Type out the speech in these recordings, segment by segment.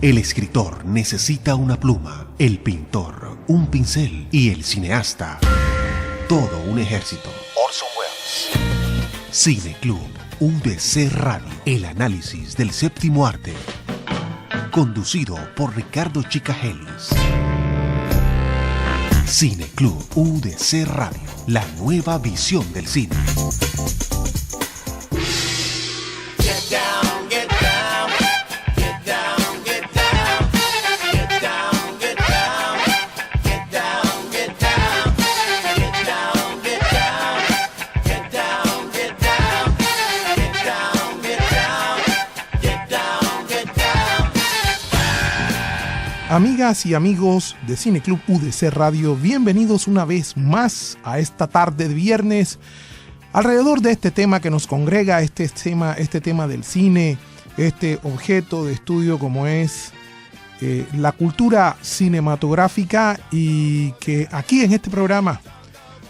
El escritor necesita una pluma, el pintor un pincel y el cineasta todo un ejército. Orson Welles. Cine Club UDC Radio. El análisis del séptimo arte. Conducido por Ricardo Chicagelis. Cine Club UDC Radio. La nueva visión del cine. Amigas y amigos de Cine Club UDC Radio, bienvenidos una vez más a esta tarde de viernes alrededor de este tema que nos congrega, este tema del cine, este objeto de estudio como es la cultura cinematográfica, y que aquí en este programa,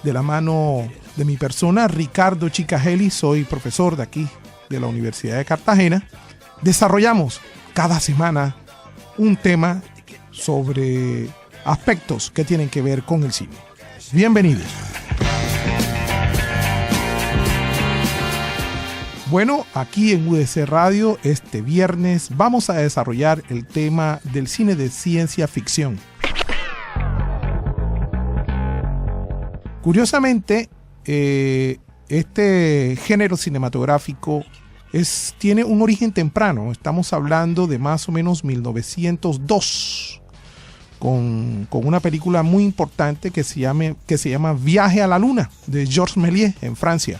de la mano de mi persona, Ricardo Chicagelis, soy profesor de aquí de la Universidad de Cartagena, desarrollamos cada semana un tema sobre aspectos que tienen que ver con el cine. Bienvenidos. Bueno, aquí en UDC Radio este viernes vamos a desarrollar el tema del cine de ciencia ficción. Curiosamente, este género cinematográfico tiene un origen temprano. Estamos hablando de más o menos 1902. Con una película muy importante que se llama Viaje a la Luna, de Georges Méliès, en Francia.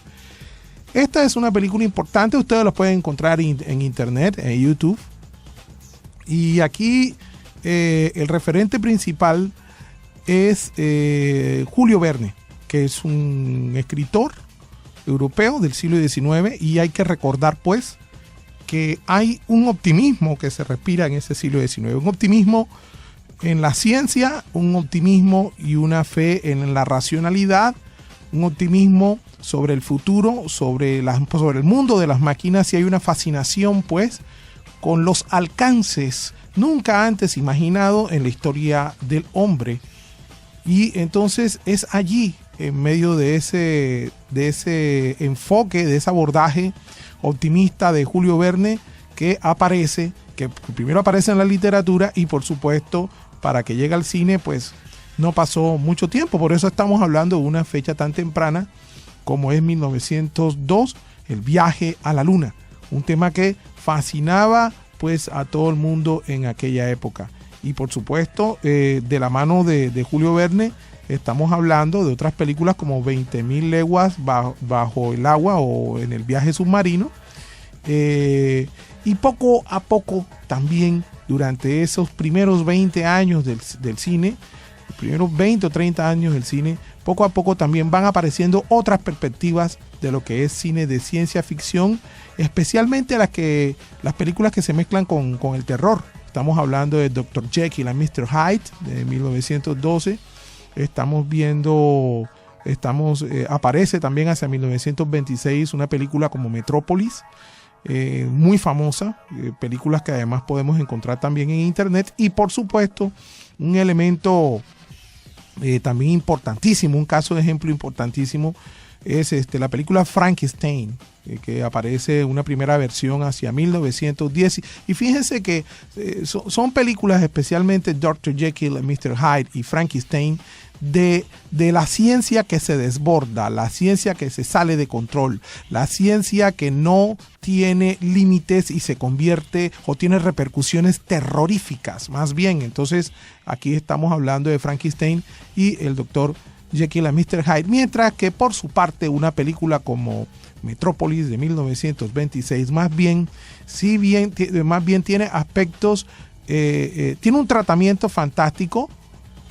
Esta es una película importante, ustedes la pueden encontrar en internet, en YouTube. Y aquí el referente principal es Julio Verne, que es un escritor europeo del siglo XIX, y hay que recordar pues que hay un optimismo que se respira en ese siglo XIX, un optimismo en la ciencia, un optimismo y una fe en la racionalidad, un optimismo sobre el futuro, sobre el mundo de las máquinas, y hay una fascinación pues con los alcances nunca antes imaginado en la historia del hombre. Y entonces es allí, en medio de ese enfoque, de ese abordaje optimista de Julio Verne, que primero aparece en la literatura, y por supuesto para que llegue al cine pues no pasó mucho tiempo. Por eso estamos hablando de una fecha tan temprana como es 1902, el viaje a la luna, un tema que fascinaba pues a todo el mundo en aquella época. Y por supuesto de la mano de Julio Verne estamos hablando de otras películas como 20.000 leguas bajo el agua o en el viaje submarino, y poco a poco también durante esos primeros 20 años del cine, los primeros 20 o 30 años del cine, poco a poco también van apareciendo otras perspectivas de lo que es cine de ciencia ficción, especialmente las películas que se mezclan con el terror. Estamos hablando de Dr. Jekyll and Mr. Hyde de 1912. Aparece también hacia 1926 una película como Metrópolis, muy famosa, películas que además podemos encontrar también en internet. Y por supuesto un elemento también importantísimo, un caso de ejemplo importantísimo, es la película Frankenstein, que aparece una primera versión hacia 1910. Y fíjense que son películas, especialmente Dr. Jekyll and Mr. Hyde y Frankenstein, de la ciencia que se desborda, la ciencia que se sale de control, la ciencia que no tiene límites y se convierte o tiene repercusiones terroríficas, más bien. Entonces aquí estamos hablando de Frankenstein y el Dr. Jekyll and Mr. Hyde, mientras que por su parte una película como Metrópolis de 1926 más bien tiene aspectos, tiene un tratamiento fantástico,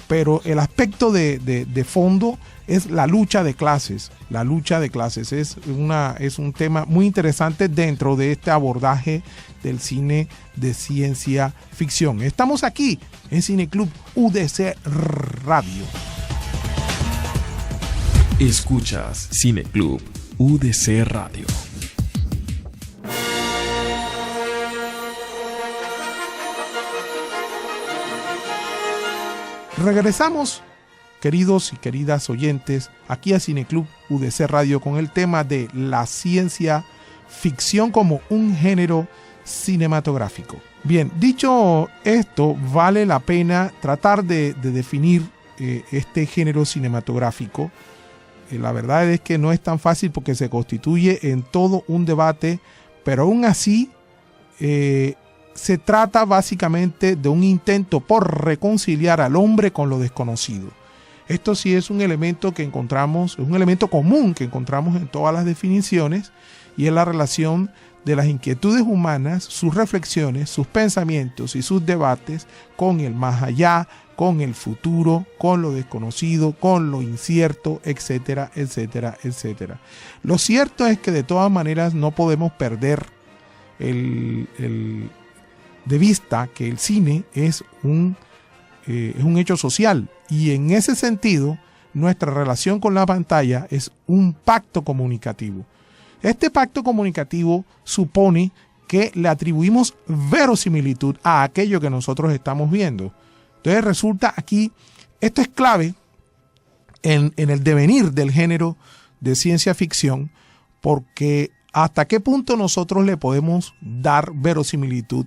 pero el aspecto de fondo es la lucha de clases. La lucha de clases es un tema muy interesante dentro de este abordaje del cine de ciencia ficción. Estamos aquí en Cine Club UDC Radio. Escuchas Cine Club UDC Radio. Regresamos, queridos y queridas oyentes, aquí a Cineclub UDC Radio con el tema de la ciencia ficción como un género cinematográfico. Bien, dicho esto, vale la pena tratar de definir este género cinematográfico. La verdad es que no es tan fácil porque se constituye en todo un debate, pero aún así se trata básicamente de un intento por reconciliar al hombre con lo desconocido. Esto sí es un elemento que encontramos, es un elemento común que encontramos en todas las definiciones, y es la relación de las inquietudes humanas, sus reflexiones, sus pensamientos y sus debates con el más allá, con el futuro, con lo desconocido, con lo incierto, etcétera, etcétera, etcétera. Lo cierto es que de todas maneras no podemos perder de vista que el cine es un hecho social, y en ese sentido nuestra relación con la pantalla es un pacto comunicativo. Este pacto comunicativo supone que le atribuimos verosimilitud a aquello que nosotros estamos viendo. Entonces resulta aquí, esto es clave en el devenir del género de ciencia ficción, porque hasta qué punto nosotros le podemos dar verosimilitud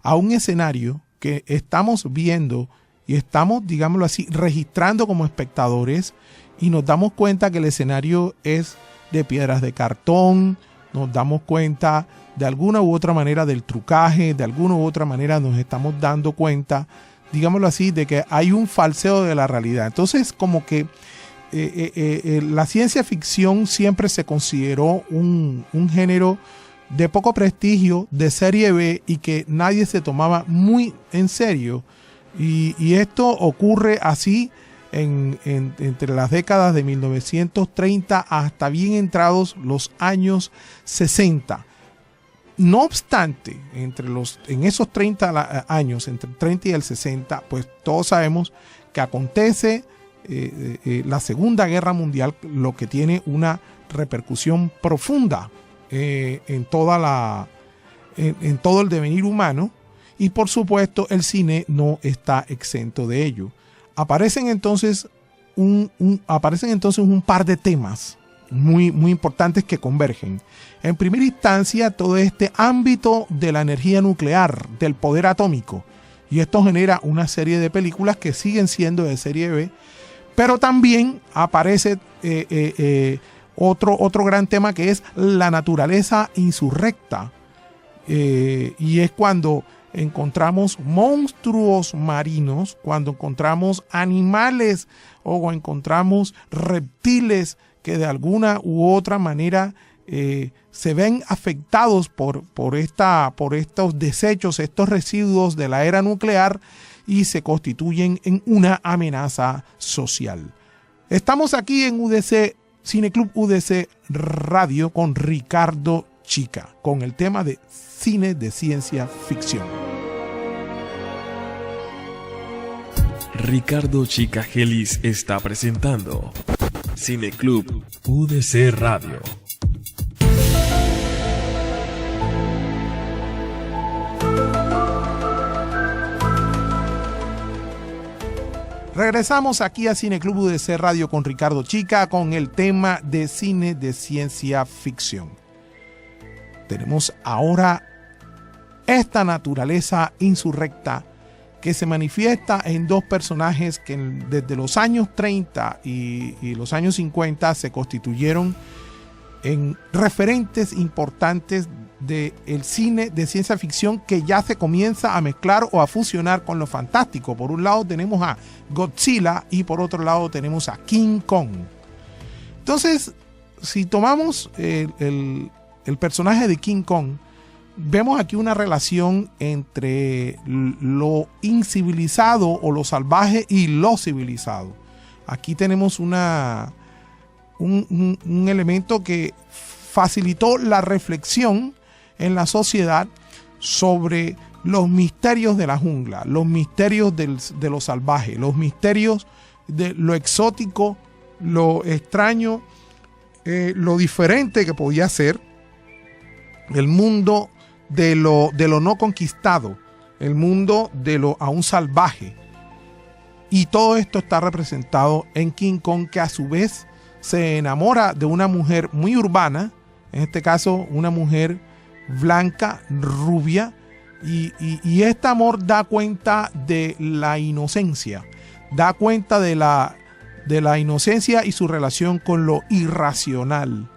a un escenario que estamos viendo y estamos, digámoslo así, registrando como espectadores, y nos damos cuenta que el escenario es de piedras de cartón, nos damos cuenta de alguna u otra manera del trucaje, de alguna u otra manera nos estamos dando cuenta, digámoslo así, de que hay un falseo de la realidad. Entonces, como que la ciencia ficción siempre se consideró un género de poco prestigio, de serie B, y que nadie se tomaba muy en serio. Y esto ocurre así entre las décadas de 1930 hasta bien entrados los años 60. No obstante, en esos 30 años, entre el 30 y el 60, pues todos sabemos que acontece la Segunda Guerra Mundial, lo que tiene una repercusión profunda en todo el devenir humano, y por supuesto el cine no está exento de ello. Aparecen entonces un par de temas muy, muy importantes que convergen. En primera instancia, todo este ámbito de la energía nuclear, del poder atómico, y esto genera una serie de películas que siguen siendo de serie B, pero también aparece otro gran tema, que es la naturaleza insurrecta, y es cuando encontramos monstruos marinos, cuando encontramos animales o encontramos reptiles que de alguna u otra manera se ven afectados por estos desechos, estos residuos de la era nuclear, y se constituyen en una amenaza social. Estamos aquí en UDC, Cineclub UDC Radio, con Ricardo Chica, con el tema de cine de ciencia ficción. Ricardo Chica Gelis está presentando Cineclub UDC Radio. Regresamos aquí a Cineclub UDC Radio con Ricardo Chica, con el tema de cine de ciencia ficción. Tenemos ahora esta naturaleza insurrecta que se manifiesta en dos personajes que desde los años 30 y los años 50 se constituyeron en referentes importantes del cine de ciencia ficción, que ya se comienza a mezclar o a fusionar con lo fantástico. Por un lado tenemos a Godzilla y por otro lado tenemos a King Kong. Entonces, si tomamos el personaje de King Kong, vemos aquí una relación entre lo incivilizado o lo salvaje y lo civilizado. Aquí tenemos un elemento que facilitó la reflexión en la sociedad sobre los misterios de la jungla, los misterios de lo salvaje, los misterios de lo exótico, lo extraño, lo diferente que podía ser el mundo de lo no conquistado, el mundo de lo aún salvaje. Y todo esto está representado en King Kong, que a su vez se enamora de una mujer muy urbana, en este caso una mujer blanca, rubia, y este amor da cuenta de la inocencia, da cuenta de la inocencia y su relación con lo irracional.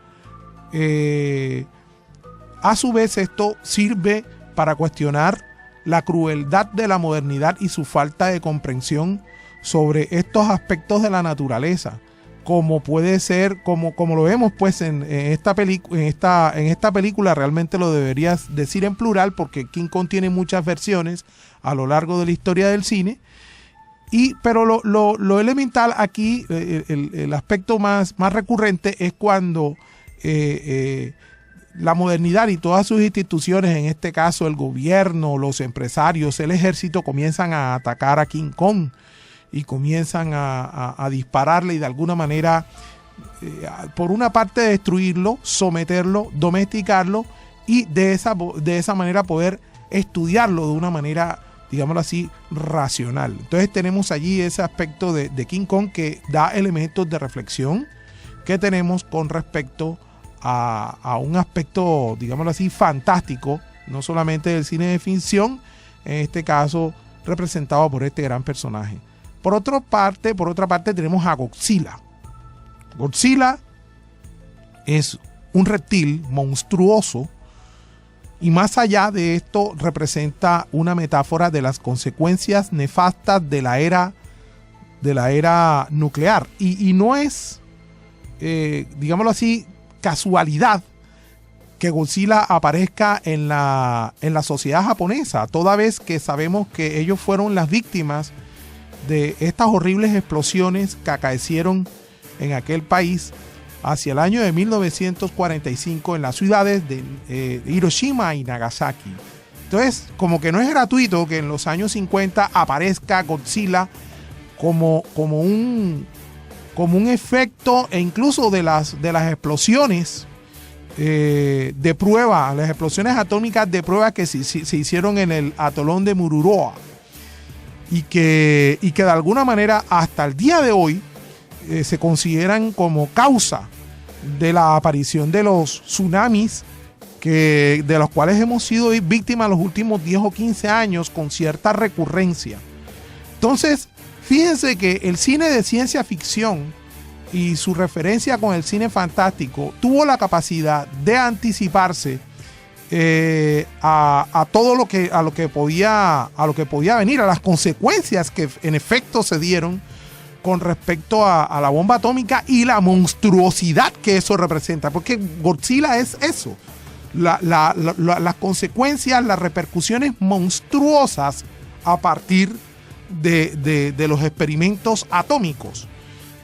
A su vez esto sirve para cuestionar la crueldad de la modernidad y su falta de comprensión sobre estos aspectos de la naturaleza, como puede ser, como lo vemos pues en esta película. Realmente lo deberías decir en plural, porque King Kong tiene muchas versiones a lo largo de la historia del cine. Pero lo elemental aquí, el aspecto más recurrente, es cuando la modernidad y todas sus instituciones, en este caso el gobierno, los empresarios, el ejército, comienzan a atacar a King Kong y comienzan a dispararle y de alguna manera, por una parte, destruirlo, someterlo, domesticarlo y de esa manera poder estudiarlo de una manera, digámoslo así, racional. Entonces tenemos allí ese aspecto de King Kong que da elementos de reflexión que tenemos con respecto a un aspecto, digámoslo así, fantástico, no solamente del cine de ficción, en este caso representado por este gran personaje. Por otra parte tenemos a Godzilla. Godzilla es un reptil monstruoso, y más allá de esto representa una metáfora de las consecuencias nefastas de la era nuclear. Y no es, digámoslo así, casualidad que Godzilla aparezca en la sociedad japonesa, toda vez que sabemos que ellos fueron las víctimas de estas horribles explosiones que acaecieron en aquel país hacia el año de 1945 en las ciudades de Hiroshima y Nagasaki. Entonces, como que no es gratuito que en los años 50 aparezca Godzilla como un efecto, e incluso de las explosiones de prueba, las explosiones atómicas de prueba que se hicieron en el atolón de Mururoa, y que de alguna manera hasta el día de hoy se consideran como causa de la aparición de los tsunamis de los cuales hemos sido víctimas los últimos 10 o 15 años con cierta recurrencia. Entonces, fíjense que el cine de ciencia ficción y su referencia con el cine fantástico tuvo la capacidad de anticiparse a todo lo que podía venir, a las consecuencias que en efecto se dieron con respecto a la bomba atómica y la monstruosidad que eso representa, porque Godzilla es eso, las consecuencias, las repercusiones monstruosas a partir de los experimentos atómicos.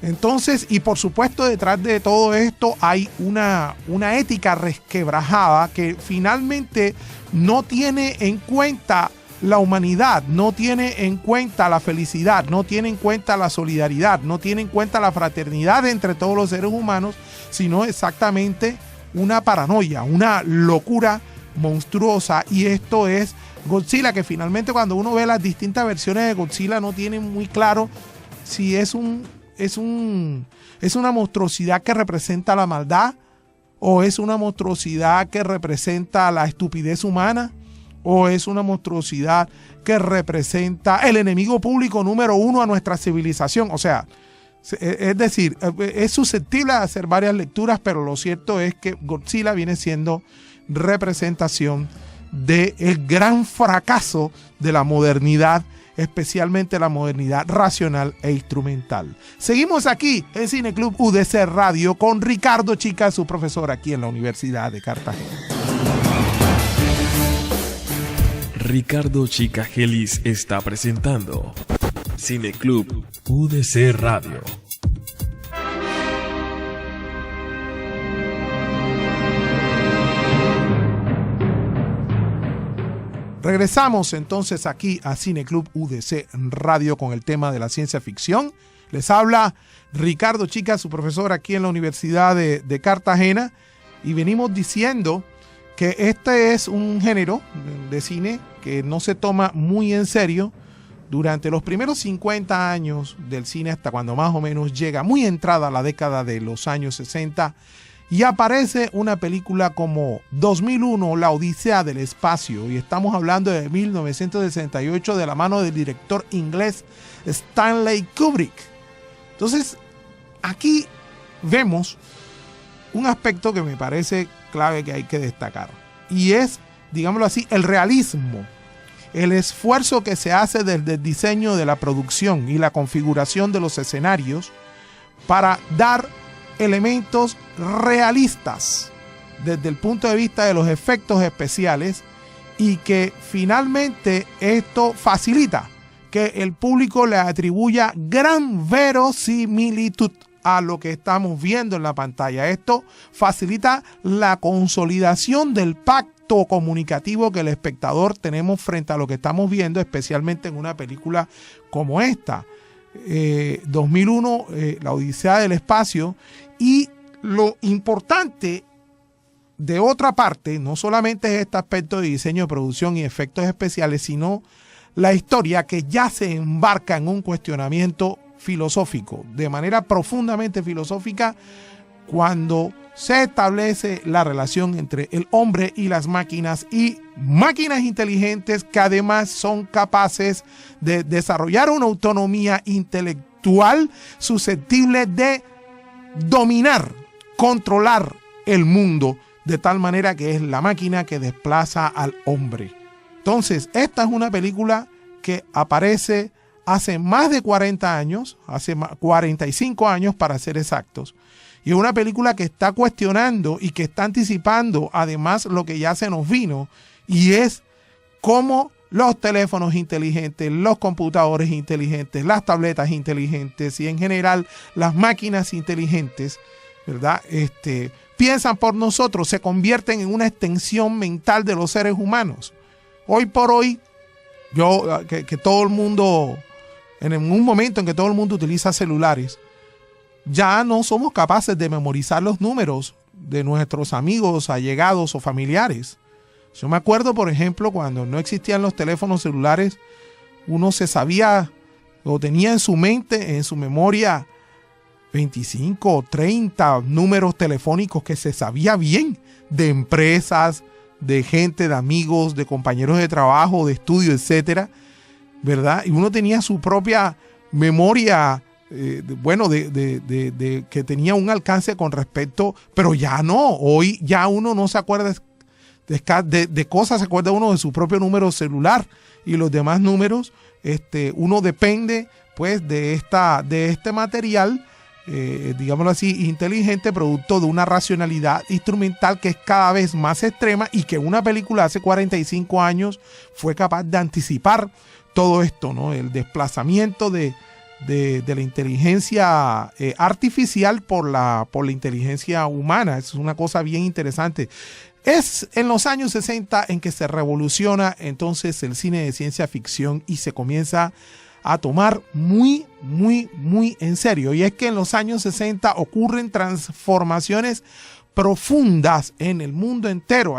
Entonces, y por supuesto, detrás de todo esto hay una ética resquebrajada que finalmente no tiene en cuenta la humanidad, no tiene en cuenta la felicidad, no tiene en cuenta la solidaridad, no tiene en cuenta la fraternidad entre todos los seres humanos, sino exactamente una paranoia, una locura monstruosa. Y esto es Godzilla, que finalmente cuando uno ve las distintas versiones de Godzilla no tiene muy claro si es una monstruosidad que representa la maldad, o es una monstruosidad que representa la estupidez humana, o es una monstruosidad que representa el enemigo público número uno a nuestra civilización. O sea, es decir, es susceptible de hacer varias lecturas, pero lo cierto es que Godzilla viene siendo representación del gran fracaso de la modernidad, especialmente la modernidad racional e instrumental. Seguimos aquí en Cine Club UDC Radio con Ricardo Chica, su profesor aquí en la Universidad de Cartagena. Ricardo Chica Gelis está presentando Cine Club UDC Radio. Regresamos entonces aquí a Cine Club UDC Radio con el tema de la ciencia ficción. Les habla Ricardo Chica, su profesor aquí en la Universidad de Cartagena, y venimos diciendo que este es un género de cine que no se toma muy en serio durante los primeros 50 años del cine, hasta cuando más o menos llega muy entrada la década de los años 60, y aparece una película como 2001, La Odisea del Espacio, y estamos hablando de 1968 de la mano del director inglés Stanley Kubrick. Entonces, aquí vemos un aspecto que me parece clave que hay que destacar, y es, digámoslo así, el realismo, el esfuerzo que se hace desde el diseño de la producción y la configuración de los escenarios para dar elementos realistas desde el punto de vista de los efectos especiales, y que finalmente esto facilita que el público le atribuya gran verosimilitud a lo que estamos viendo en la pantalla. Esto facilita la consolidación del pacto comunicativo que el espectador tenemos frente a lo que estamos viendo, especialmente en una película como esta. 2001, La Odisea del Espacio. Y lo importante, de otra parte, no solamente es este aspecto de diseño, de producción y efectos especiales, sino la historia, que ya se embarca en un cuestionamiento filosófico, de manera profundamente filosófica, cuando se establece la relación entre el hombre y las máquinas, y máquinas inteligentes que además son capaces de desarrollar una autonomía intelectual susceptible de dominar, controlar el mundo, de tal manera que es la máquina que desplaza al hombre. Entonces, esta es una película que aparece hace más de 40 años, hace 45 años para ser exactos, y es una película que está cuestionando y que está anticipando además lo que ya se nos vino, y es cómo los teléfonos inteligentes, los computadores inteligentes, las tabletas inteligentes y en general las máquinas inteligentes, ¿verdad? Piensan por nosotros, se convierten en una extensión mental de los seres humanos. Hoy por hoy, que todo el mundo, en un momento en que todo el mundo utiliza celulares, ya no somos capaces de memorizar los números de nuestros amigos, allegados o familiares. Yo me acuerdo, por ejemplo, cuando no existían los teléfonos celulares, uno se sabía o tenía en su mente, en su memoria, 25 o 30 números telefónicos que se sabía bien, de empresas, de gente, de amigos, de compañeros de trabajo, de estudio, etcétera, ¿verdad? Y uno tenía su propia memoria, que tenía un alcance con respecto, pero ya no, hoy ya uno no se acuerda de cosas, se acuerda uno de su propio número celular, y los demás números, uno depende pues de este material, digámoslo así, inteligente, producto de una racionalidad instrumental que es cada vez más extrema, y que una película hace 45 años fue capaz de anticipar todo esto, ¿no? El desplazamiento de la inteligencia artificial por la inteligencia humana. Es una cosa bien interesante. Es en los años 60 en que se revoluciona entonces el cine de ciencia ficción y se comienza a tomar muy, muy, muy en serio. Y es que en los años 60 ocurren transformaciones profundas en el mundo entero.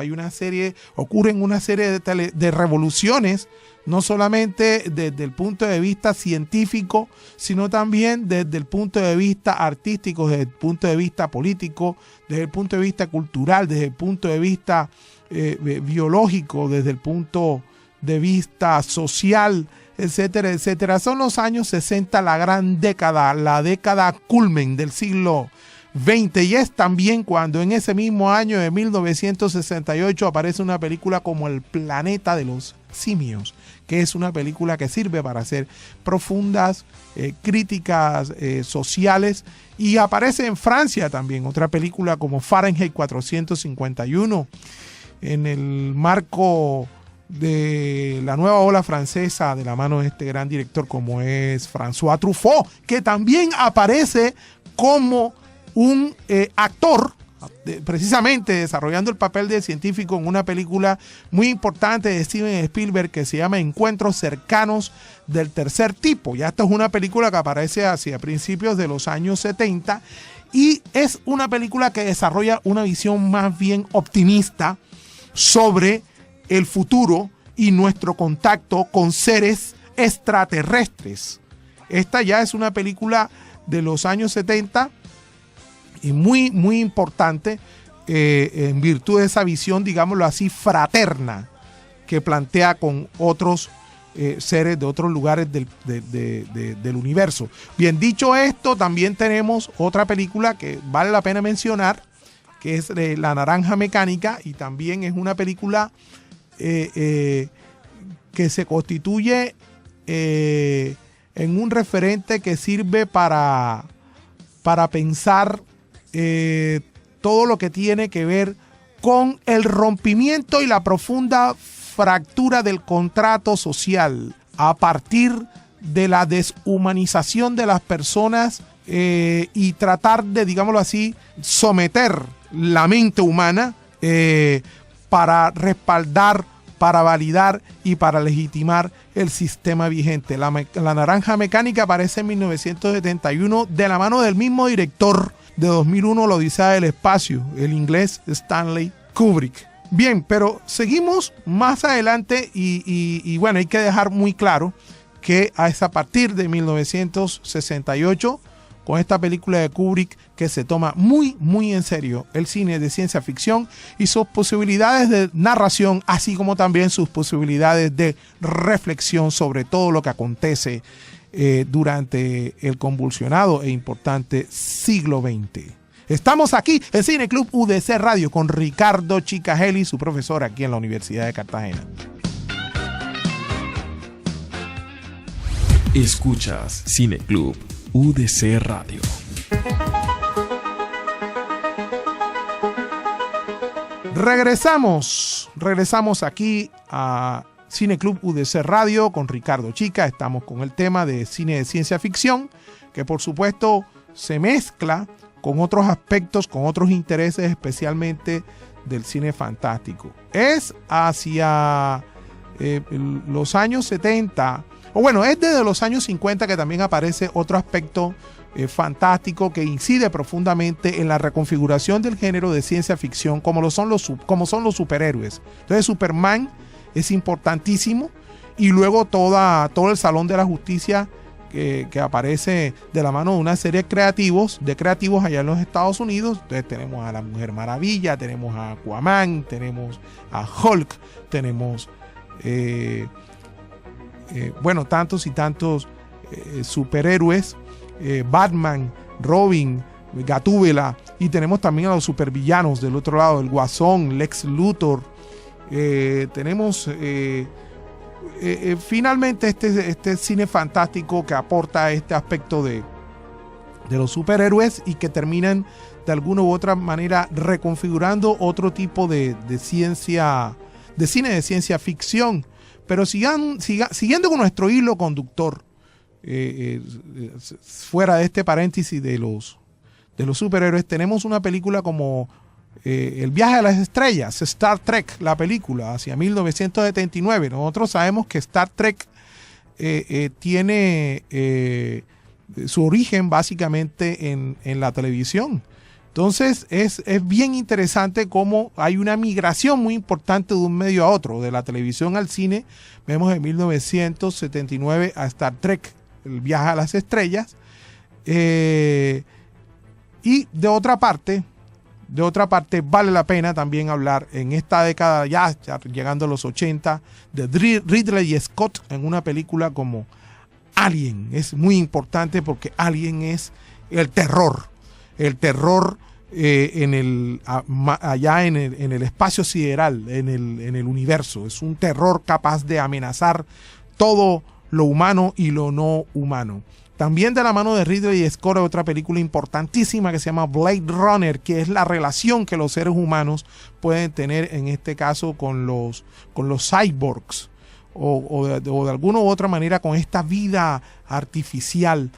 Ocurren una serie de revoluciones, no solamente desde el punto de vista científico, sino también desde el punto de vista artístico, desde el punto de vista político, desde el punto de vista cultural, desde el punto de vista biológico, desde el punto de vista social, etcétera, etcétera. Son los años 60 la gran década, la década culmen del siglo XX, y es también cuando en ese mismo año de 1968 aparece una película como El planeta de los simios, que es una película que sirve para hacer profundas críticas sociales, y aparece en Francia también otra película como Fahrenheit 451, en el marco de la nueva ola francesa, de la mano de este gran director como es François Truffaut, que también aparece como un actor, precisamente desarrollando el papel de científico en una película muy importante de Steven Spielberg que se llama Encuentros cercanos del tercer tipo. Ya esta es una película que aparece hacia principios de los años 70, y es una película que desarrolla una visión más bien optimista sobre el futuro y nuestro contacto con seres extraterrestres. Esta ya es una película de los años 70 y muy, muy importante en virtud de esa visión, digámoslo así, fraterna que plantea con otros seres de otros lugares del universo. Bien, dicho esto, también tenemos otra película que vale la pena mencionar, que es La Naranja Mecánica, y también es una película que se constituye en un referente que sirve para pensar todo lo que tiene que ver con el rompimiento y la profunda fractura del contrato social a partir de la deshumanización de las personas y tratar de, digámoslo así, someter la mente humana para respaldar, para validar y para legitimar el sistema vigente. La Naranja Mecánica aparece en 1971 de la mano del mismo director de 2001, La Odisea del Espacio, el inglés Stanley Kubrick. Bien, pero seguimos más adelante y bueno, hay que dejar muy claro que es a partir de 1968, con esta película de Kubrick, que se toma muy, muy en serio el cine de ciencia ficción y sus posibilidades de narración, así como también sus posibilidades de reflexión sobre todo lo que acontece durante el convulsionado e importante siglo XX. Estamos aquí en Cine Club UDC Radio con Ricardo Chicageli, su profesor aquí en la Universidad de Cartagena. Escuchas Cine Club UDC Radio. Regresamos aquí a Cine Club UDC Radio con Ricardo Chica. Estamos con el tema de cine de ciencia ficción, que por supuesto se mezcla con otros aspectos, con otros intereses, especialmente del cine fantástico. Es hacia los años 70, o bueno, es desde los años 50 que también aparece otro aspecto fantástico que incide profundamente en la reconfiguración del género de ciencia ficción, como son los superhéroes. Entonces Superman es importantísimo, y luego todo el Salón de la Justicia que aparece de la mano de una serie de creativos allá en los Estados Unidos. Entonces tenemos a la Mujer Maravilla, tenemos a Aquaman, tenemos a Hulk, tenemos tantos y tantos superhéroes, Batman, Robin, Gatúbela, y tenemos también a los supervillanos del otro lado, el Guasón, Lex Luthor. Tenemos finalmente este cine fantástico que aporta este aspecto de los superhéroes y que terminan de alguna u otra manera reconfigurando otro tipo de ciencia, de cine de ciencia ficción. Pero siguiendo con nuestro hilo conductor, fuera de este paréntesis de los superhéroes, tenemos una película como El viaje a las estrellas, Star Trek, la película, hacia 1979. Nosotros sabemos que Star Trek tiene su origen básicamente en la televisión. Entonces es bien interesante cómo hay una migración muy importante de un medio a otro, de la televisión al cine. Vemos en 1979 a Star Trek, El viaje a las estrellas. Y de otra parte, vale la pena también hablar en esta década, ya llegando a los 80, de Ridley Scott en una película como Alien. Es muy importante porque Alien es el terror allá en el espacio sideral, en el universo. Es un terror capaz de amenazar todo lo humano y lo no humano. También de la mano de Ridley Scott, otra película importantísima que se llama Blade Runner, que es la relación que los seres humanos pueden tener, en este caso con los cyborgs, o de alguna u otra manera con esta vida artificial,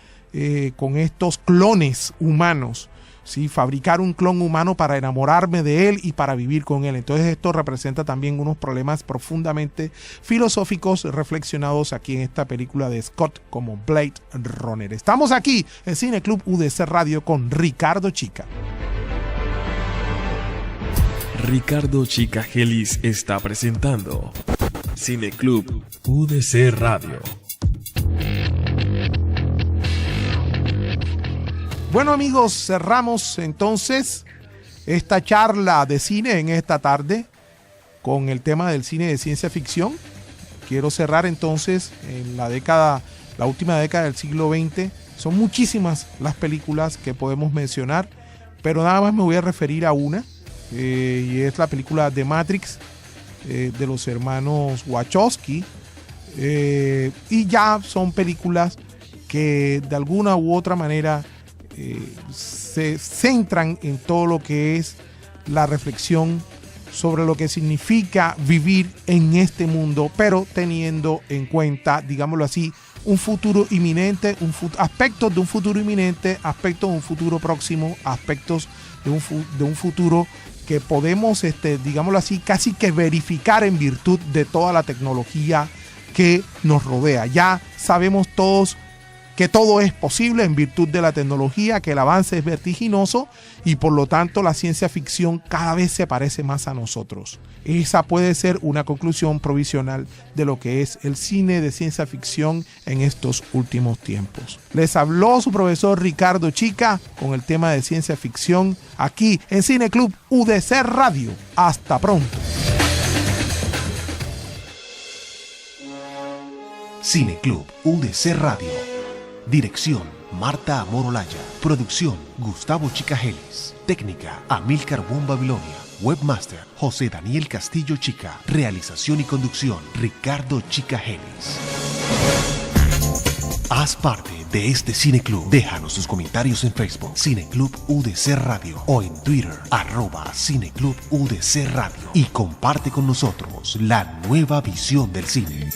con estos clones humanos. ¿Sí? Fabricar un clon humano para enamorarme de él y para vivir con él. Entonces esto representa también unos problemas profundamente filosóficos reflexionados aquí en esta película de Scott como Blade Runner. Estamos aquí en Cine Club UDC Radio con Ricardo Chica. Ricardo Chicageli está presentando Cine Club UDC Radio. Bueno, amigos, cerramos entonces esta charla de cine en esta tarde con el tema del cine de ciencia ficción. Quiero cerrar entonces en la última década del siglo XX. Son muchísimas las películas que podemos mencionar, pero nada más me voy a referir a una, y es la película de Matrix, de los hermanos Wachowski. Y ya son películas que de alguna u otra manera se centran en todo lo que es la reflexión sobre lo que significa vivir en este mundo, pero teniendo en cuenta, digámoslo así, un futuro inminente, aspectos de un futuro inminente, aspectos de un futuro próximo, aspectos de un futuro que podemos, digámoslo así, casi que verificar en virtud de toda la tecnología que nos rodea. Ya sabemos todos que todo es posible en virtud de la tecnología, que el avance es vertiginoso y por lo tanto la ciencia ficción cada vez se parece más a nosotros. Esa puede ser una conclusión provisional de lo que es el cine de ciencia ficción en estos últimos tiempos. Les habló su profesor Ricardo Chica con el tema de ciencia ficción aquí en Cine Club UDC Radio. Hasta pronto. Cine Club UDC Radio. Dirección: Marta Amor Olaya. Producción: Gustavo Chicajeles. Técnica: Amílcar Won Babilonia. Webmaster: José Daniel Castillo Chica. Realización y conducción: Ricardo Chicajeles. Haz parte de este Cine Club. Déjanos tus comentarios en Facebook, Cine Club UDC Radio, o en Twitter, @Cine Club UDC Radio, y comparte con nosotros la nueva visión del cine.